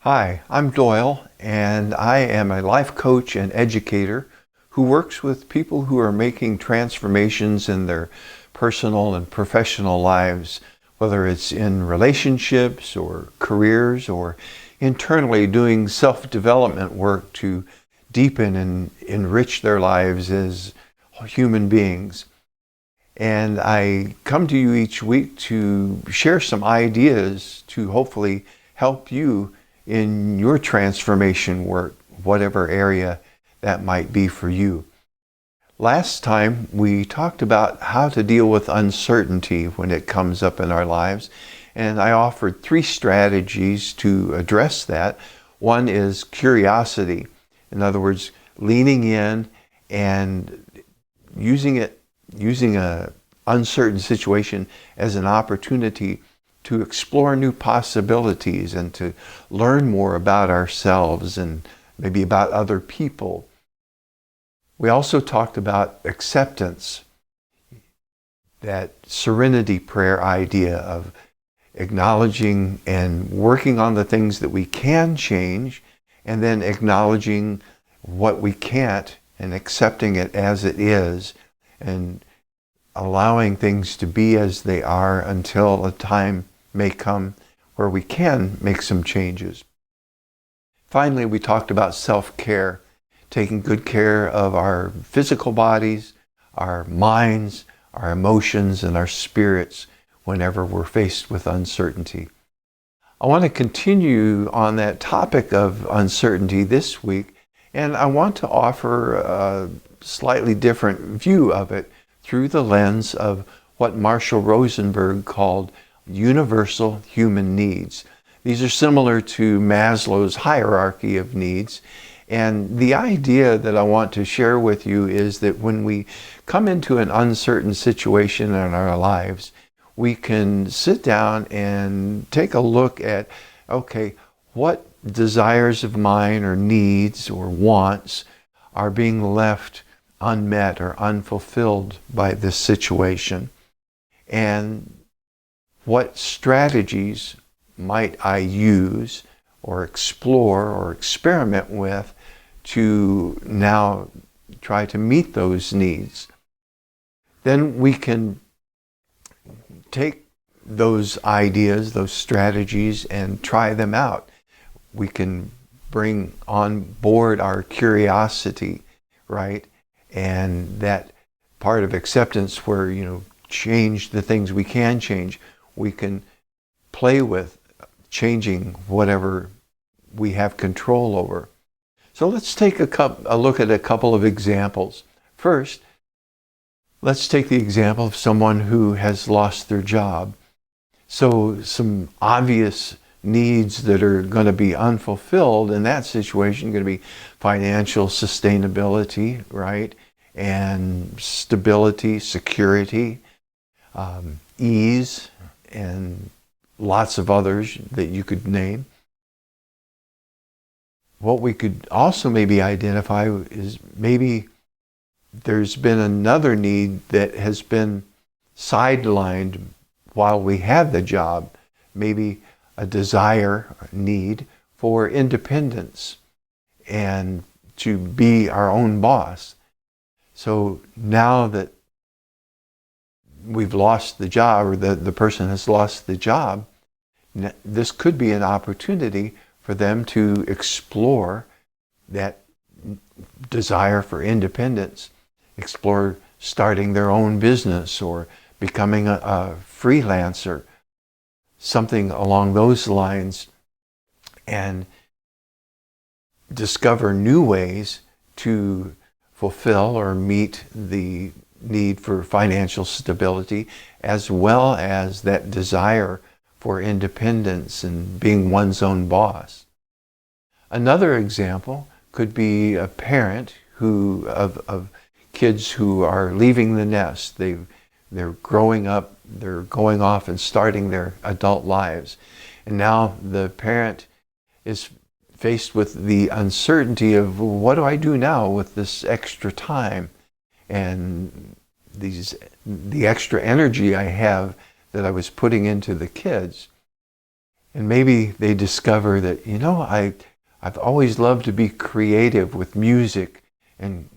Hi, I'm Doyle, and I am a life coach and educator who works with people who are making transformations in their personal and professional lives, whether it's in relationships or careers or internally doing self-development work to deepen and enrich their lives as human beings. And I come to you each week to share some ideas to hopefully help you in your transformation work, whatever area that might be for you. Last time we talked about how to deal with uncertainty when it comes up in our lives, and I offered 3 strategies to address that. One is curiosity. In other words, leaning in and using a uncertain situation as an opportunity to explore new possibilities and to learn more about ourselves and maybe about other people. We also talked about acceptance, that serenity prayer idea of acknowledging and working on the things that we can change, and then acknowledging what we can't and accepting it as it is, and allowing things to be as they are until a time may come where we can make some changes. Finally, we talked about self-care, taking good care of our physical bodies, our minds, our emotions, and our spirits whenever we're faced with uncertainty. I want to continue on that topic of uncertainty this week, and I want to offer a slightly different view of it through the lens of what Marshall Rosenberg called universal human needs. These are similar to Maslow's hierarchy of needs. And the idea that I want to share with you is that when we come into an uncertain situation in our lives, we can sit down and take a look at, okay, what desires of mine or needs or wants are being left unmet or unfulfilled by this situation, and what strategies might I use or explore or experiment with to now try to meet those needs. Then we can take those ideas, those strategies, and try them out. We can bring on board our curiosity, right? And that part of acceptance where, change the things we can change. We can play with changing whatever we have control over. So let's take a look at a couple of examples. First, let's take the example of someone who has lost their job. So some obvious needs that are going to be unfulfilled in that situation are going to be financial sustainability, right? And stability, security, ease, and lots of others that you could name. What we could also maybe identify is maybe there's been another need that has been sidelined while we had the job, maybe a desire, a need for independence and to be our own boss. So now that we've lost the job, or the person has lost the job, this could be an opportunity for them to explore that desire for independence, explore starting their own business or becoming a freelancer, something along those lines, and discover new ways to fulfill or meet the need for financial stability, as well as that desire for independence and being one's own boss. Another example could be a parent of kids who are leaving the nest. They're growing up, they're going off and starting their adult lives. And now the parent is faced with the uncertainty of, what do I do now with this extra time and the extra energy I have that I was putting into the kids? And maybe they discover that, I've always loved to be creative with music. And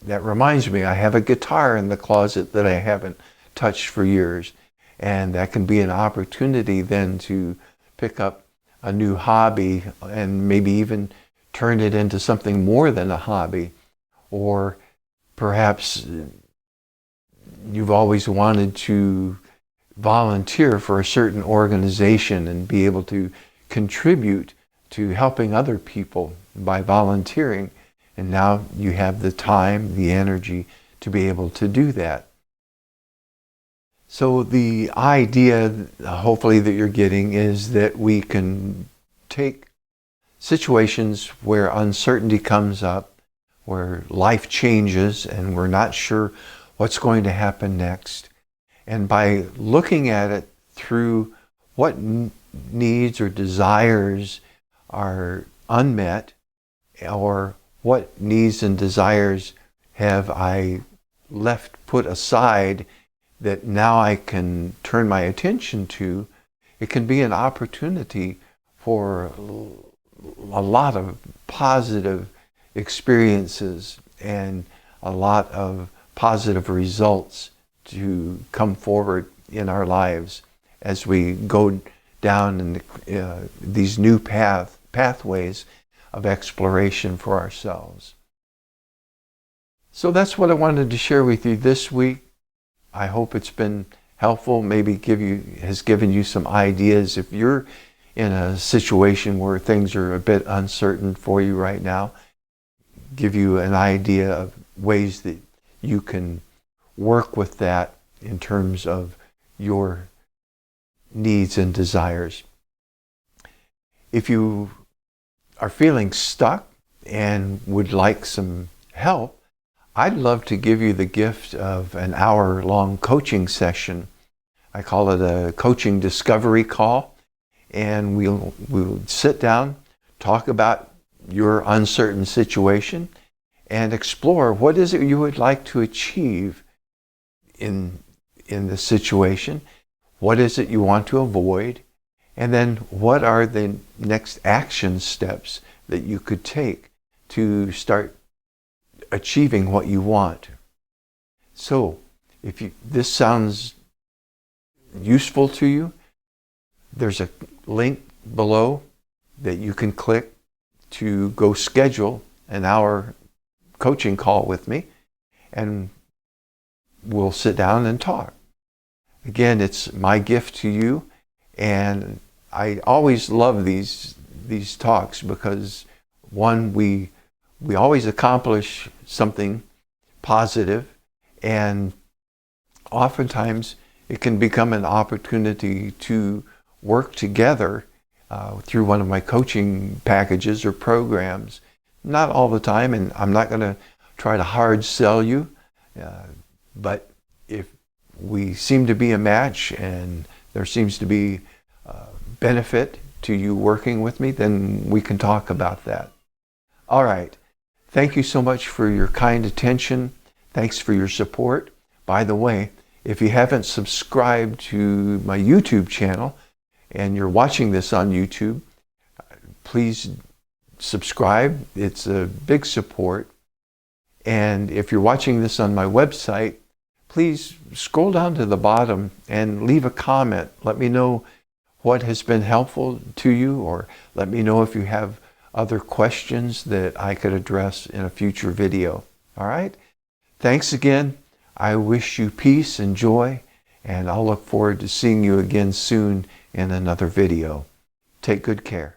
that reminds me, I have a guitar in the closet that I haven't touched for years. And that can be an opportunity then to pick up a new hobby and maybe even turn it into something more than a hobby. Or perhaps you've always wanted to volunteer for a certain organization and be able to contribute to helping other people by volunteering. And now you have the time, the energy to be able to do that. So the idea, hopefully, that you're getting is that we can take situations where uncertainty comes up, where life changes and we're not sure what's going to happen next. And by looking at it through what needs or desires are unmet, or what needs and desires have I put aside that now I can turn my attention to, it can be an opportunity for a lot of positive experiences and a lot of positive results to come forward in our lives as we go down in these new pathways of exploration for ourselves. So that's what I wanted to share with you this week. I hope it's been helpful, maybe has given you some ideas. If you're in a situation where things are a bit uncertain for you right now, give you an idea of ways that you can work with that in terms of your needs and desires. If you are feeling stuck and would like some help, I'd love to give you the gift of an hour-long coaching session. I call it a coaching discovery call. And we'll sit down, talk about your uncertain situation, and explore what is it you would like to achieve in the situation, what is it you want to avoid, and then what are the next action steps that you could take to start achieving what you want. So, if this sounds useful to you, there's a link below that you can click to go schedule an hour coaching call with me, and we'll sit down and talk. Again, it's my gift to you, and I always love these talks because, one, we always accomplish something positive, and oftentimes it can become an opportunity to work together through one of my coaching packages or programs. Not all the time, and I'm not going to try to hard sell you, but if we seem to be a match and there seems to be benefit to you working with me, then we can talk about that. All right. Thank you so much for your kind attention. Thanks for your support. By the way, if you haven't subscribed to my YouTube channel and you're watching this on YouTube, please subscribe. It's a big support. And if you're watching this on my website, please scroll down to the bottom and leave a comment. Let me know what has been helpful to you, or let me know if you have other questions that I could address in a future video. All right? Thanks again. I wish you peace and joy, and I'll look forward to seeing you again soon in another video. Take good care.